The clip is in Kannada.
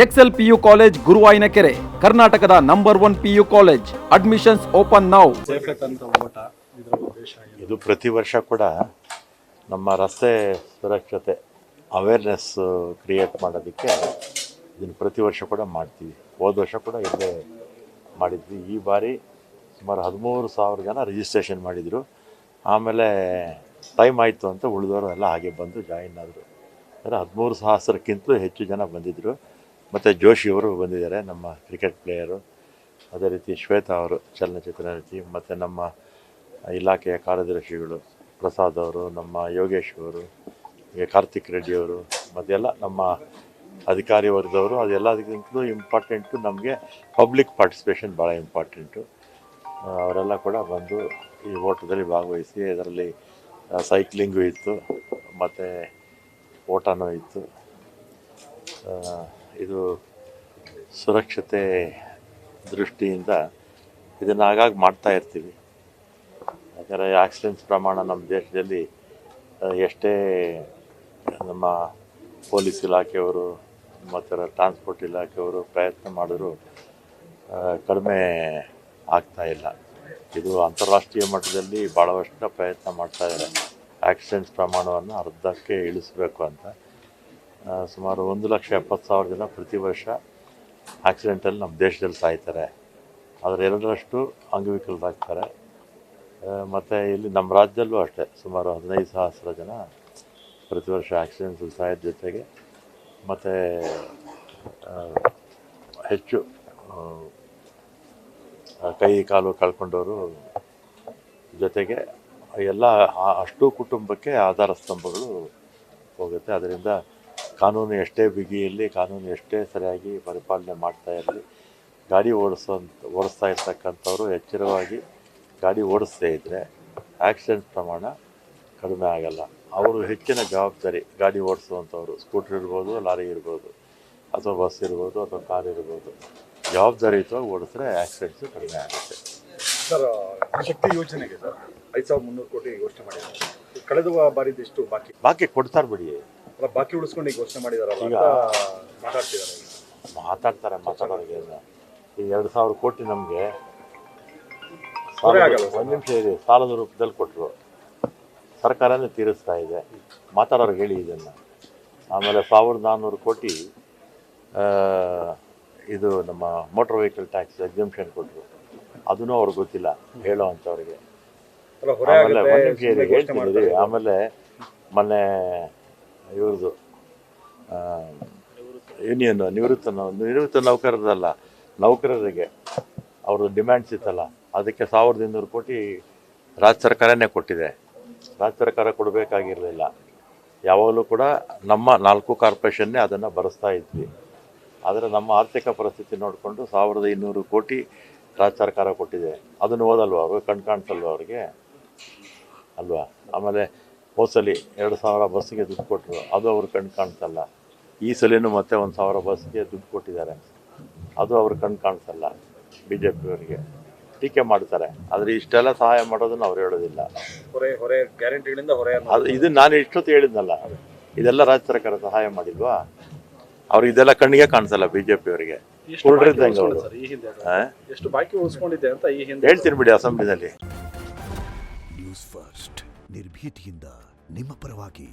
ಎಕ್ಸೆಲ್ ಪಿಯು ಕಾಲೇಜ್ ಗುರುವಾಯಿನಕೆರೆ, ಕರ್ನಾಟಕದ number 1 PU college. Admissions open now. ಇದು ಪ್ರತಿ ವರ್ಷ ಕೂಡ ನಮ್ಮ ರಸ್ತೆ ಸುರಕ್ಷತೆ ಅವೇರ್ನೆಸ್ ಕ್ರಿಯೇಟ್ ಮಾಡೋದಕ್ಕೆ ಇದನ್ನು ಪ್ರತಿ ವರ್ಷ ಕೂಡ ಮಾಡ್ತೀವಿ. ಹೋದ ವರ್ಷ ಕೂಡ ಇಲ್ಲೇ ಮಾಡಿದ್ವಿ. ಈ ಬಾರಿ ಸುಮಾರು 13,000 ಜನ ರಿಜಿಸ್ಟ್ರೇಷನ್ ಮಾಡಿದರು. ಆಮೇಲೆ ಟೈಮ್ ಆಯಿತು ಅಂತ ಉಳಿದವರು ಎಲ್ಲ ಹಾಗೆ ಬಂದು ಜಾಯಿನ್ ಆದರು. ಅಂದರೆ 13,000ಕ್ಕಿಂತಲೂ ಹೆಚ್ಚು ಜನ ಬಂದಿದ್ದರು. ಮತ್ತು ಜೋಶಿಯವರು ಬಂದಿದ್ದಾರೆ, ನಮ್ಮ ಕ್ರಿಕೆಟ್ ಪ್ಲೇಯರು. ಅದೇ ರೀತಿ ಶ್ವೇತಾ ಅವರು ಚಲನಚಿತ್ರ ನಟಿ, ಮತ್ತು ನಮ್ಮ ಇಲಾಖೆಯ ಕಾರ್ಯದರ್ಶಿಗಳು ಪ್ರಸಾದ್ ಅವರು, ನಮ್ಮ ಯೋಗೇಶ್ ಅವರು, ಕಾರ್ತಿಕ್ ರೆಡ್ಡಿ ಅವರು, ಮತ್ತೆಲ್ಲ ನಮ್ಮ ಅಧಿಕಾರಿ ವರ್ಗದವರು. ಅದೆಲ್ಲದಕ್ಕಿಂತಲೂ ಇಂಪಾರ್ಟೆಂಟು ನಮಗೆ ಪಬ್ಲಿಕ್ ಪಾರ್ಟಿಸಿಪೇಷನ್ ಭಾಳ ಇಂಪಾರ್ಟೆಂಟು. ಅವರೆಲ್ಲ ಕೂಡ ಬಂದು ಈ ಓಟದಲ್ಲಿ ಭಾಗವಹಿಸಿ, ಅದರಲ್ಲಿ ಸೈಕ್ಲಿಂಗು ಇತ್ತು ಮತ್ತು ಓಟನೂ ಇತ್ತು. ಇದು ಸುರಕ್ಷತೆ ದೃಷ್ಟಿಯಿಂದ ಇದನ್ನು ಆಗಾಗ ಮಾಡ್ತಾ ಇರ್ತೀವಿ. ಯಾಕಂದರೆ ಆಕ್ಸಿಡೆಂಟ್ಸ್ ಪ್ರಮಾಣ ನಮ್ಮ ದೇಶದಲ್ಲಿ ಎಷ್ಟೇ ನಮ್ಮ ಪೊಲೀಸ್ ಇಲಾಖೆಯವರು ಮತ್ತು ಟ್ರಾನ್ಸ್ಪೋರ್ಟ್ ಇಲಾಖೆಯವರು ಪ್ರಯತ್ನ ಮಾಡಿದ್ರು ಕಡಿಮೆ ಆಗ್ತಾ ಇಲ್ಲ. ಇದು ಅಂತಾರಾಷ್ಟ್ರೀಯ ಮಟ್ಟದಲ್ಲಿ ಭಾಳಷ್ಟು ಪ್ರಯತ್ನ ಮಾಡ್ತಾ ಇದ್ದಾರೆ ಆಕ್ಸಿಡೆಂಟ್ಸ್ ಪ್ರಮಾಣವನ್ನು ಅರ್ಧಕ್ಕೆ ಇಳಿಸಬೇಕು ಅಂತ. ಸುಮಾರು 1,70,000 ಜನ ಪ್ರತಿ ವರ್ಷ ಆಕ್ಸಿಡೆಂಟಲ್ಲಿ ನಮ್ಮ ದೇಶದಲ್ಲಿ ಸಾಯ್ತಾರೆ. ಅದರ 2ರಷ್ಟು ಅಂಗವಿಕಲರಾಗ್ತಾರೆ. ಮತ್ತು ಇಲ್ಲಿ ನಮ್ಮ ರಾಜ್ಯದಲ್ಲೂ ಅಷ್ಟೇ ಸುಮಾರು 15,000 ಜನ ಪ್ರತಿ ವರ್ಷ ಆಕ್ಸಿಡೆಂಟ್ಸ್ ಸಾಯೋದ್ರ ಜೊತೆಗೆ ಮತ್ತು ಹೆಚ್ಚು ಕೈ ಕಾಲು ಕಳ್ಕೊಂಡವರು ಜೊತೆಗೆ ಎಲ್ಲ ಅಷ್ಟು ಕುಟುಂಬಕ್ಕೆ ಆಧಾರ ಸ್ತಂಭಗಳು ಹೋಗುತ್ತೆ. ಅದರಿಂದ ಕಾನೂನು ಎಷ್ಟೇ ಬಿಗಿಯಲ್ಲಿ, ಕಾನೂನು ಎಷ್ಟೇ ಸರಿಯಾಗಿ ಪರಿಪಾಲನೆ ಮಾಡ್ತಾ ಇರಲಿ, ಗಾಡಿ ಓಡಿಸ್ತಾ ಇರ್ತಕ್ಕಂಥವ್ರು ಎಚ್ಚರವಾಗಿ ಗಾಡಿ ಓಡಿಸ್ದೇ ಇದ್ದರೆ ಆಕ್ಸಿಡೆಂಟ್ ಪ್ರಮಾಣ ಕಡಿಮೆ ಆಗಲ್ಲ. ಅವರು ಹೆಚ್ಚಿನ ಜವಾಬ್ದಾರಿ ಗಾಡಿ ಓಡಿಸುವಂಥವ್ರು, ಸ್ಕೂಟ್ರ್ ಇರ್ಬೋದು, ಲಾರಿ ಇರ್ಬೋದು, ಅಥವಾ ಬಸ್ ಇರ್ಬೋದು, ಅಥವಾ ಕಾರ್ ಇರ್ಬೋದು, ಜವಾಬ್ದಾರಿಯುತವಾಗಿ ಓಡಿಸಿದ್ರೆ ಆಕ್ಸಿಡೆಂಟ್ಸು ಕಡಿಮೆ ಆಗುತ್ತೆ. ಸರ್, ಶಕ್ತಿ ಯೋಜನೆಗೆ ಸರ್ 5,300 ಕೋಟಿ ಘೋಷಣೆ ಮಾಡಿದ್ದಾರೆ. ಕಳೆದ ಬಾರಿದ ಎಷ್ಟು ಬಾಕಿ ಕೊಡ್ತಾರೆ ಬಿಡಿ. ಬಾಕಿ ಉಳಿಸ್ಕೊಂಡು ಈಗ ಘೋಷಣೆ ಮಾಡಿದಾರಲ್ಲ, ಈಗ ಮಾತಾಡೋರಿಗೆ ಈಗ 2,000 ಕೋಟಿ ನಮಗೆ ಒಂದು ನಿಮಿಷ ಇದೆ ಸಾಲದ ರೂಪದಲ್ಲಿ ಕೊಟ್ಟರು. ಸರ್ಕಾರನೇ ತೀರಿಸ್ತಾ ಇದೆ. ಮಾತಾಡೋರಿಗೆ ಹೇಳಿ ಇದನ್ನು. ಆಮೇಲೆ 1,400 ಕೋಟಿ ಇದು ನಮ್ಮ ಮೋಟ್ರ್ ವೆಹಿಕಲ್ ಟ್ಯಾಕ್ಸ್ ಎಕ್ಸಂಪ್ಷನ್ ಕೊಟ್ಟರು. ಅದೂ ಅವ್ರಿಗೆ ಗೊತ್ತಿಲ್ಲ ಹೇಳೋ ಅಂಥವ್ರಿಗೆ. ಆಮೇಲೆ ಒಂದು ನಿಮಿಷ ಹೇಳ್ತೀನಿ. ಆಮೇಲೆ ಮೊನ್ನೆ ಇವ್ರದ್ದು ಯೂನಿಯನ್ ನಿವೃತ್ತ ನೌಕರರಿಗೆ ಅವ್ರದ್ದು ಡಿಮ್ಯಾಂಡ್ಸ್ ಇತ್ತಲ್ಲ, ಅದಕ್ಕೆ 1,200 ಕೋಟಿ ರಾಜ್ಯ ಸರ್ಕಾರನೇ ಕೊಟ್ಟಿದೆ. ರಾಜ್ಯ ಸರ್ಕಾರ ಕೊಡಬೇಕಾಗಿರಲಿಲ್ಲ. ಯಾವಾಗಲೂ ಕೂಡ ನಮ್ಮ 4 ಕಾರ್ಪೊರೇಷನ್ನೇ ಅದನ್ನು ಬರೆಸ್ತಾ ಇದ್ವಿ. ಆದರೆ ನಮ್ಮ ಆರ್ಥಿಕ ಪರಿಸ್ಥಿತಿ ನೋಡಿಕೊಂಡು 1,200 ಕೋಟಿ ರಾಜ್ಯ ಸರ್ಕಾರ ಕೊಟ್ಟಿದೆ. ಅದನ್ನು ಓದಲ್ವ ಅವರು, ಕಾಣಿಸಲ್ವ ಅವ್ರಿಗೆ ಅಲ್ವಾ? ಆಮೇಲೆ ಹೋಸಲಿ 2,000 ಬಸ್ಸಿಗೆ ದುಡ್ಡು ಕೊಟ್ಟರು, ಅದು ಅವ್ರ ಕಾಣಿಸಲ್ಲ. ಈ ಸಲಿನೂ ಮತ್ತೆ 1,000 ಬಸ್ಗೆ ದುಡ್ಡು ಕೊಟ್ಟಿದ್ದಾರೆ, ಅದು ಅವ್ರ ಕಾಣಿಸಲ್ಲ. BJPಯವರಿಗೆ ಟೀಕೆ ಮಾಡ್ತಾರೆ. ಆದರೆ ಇಷ್ಟೆಲ್ಲ ಸಹಾಯ ಮಾಡೋದನ್ನು ಅವ್ರು ಹೇಳೋದಿಲ್ಲ. ಅದು ಇದು ನಾನು ಇಷ್ಟೊತ್ತು ಹೇಳಿದ್ನಲ್ಲ, ಇದೆಲ್ಲ ರಾಜ್ಯ ಸರ್ಕಾರ ಸಹಾಯ ಮಾಡಿಲ್ವಾ? ಅವ್ರು ಇದೆಲ್ಲ ಕಣ್ಣಿಗೆ ಕಾಣಿಸಲ್ಲ BJPಯವರಿಗೆ. ಹೇಳ್ತೀನಿ ಬಿಡಿ ಅಸೆಂಬ್ಲಿನಲ್ಲಿ. ನ್ಯೂಸ್ ಫಸ್ಟ್ ನಿರ್ಭೀತಿಯಿಂದ ನಿಮ್ಮ ಪರವಾಗಿ.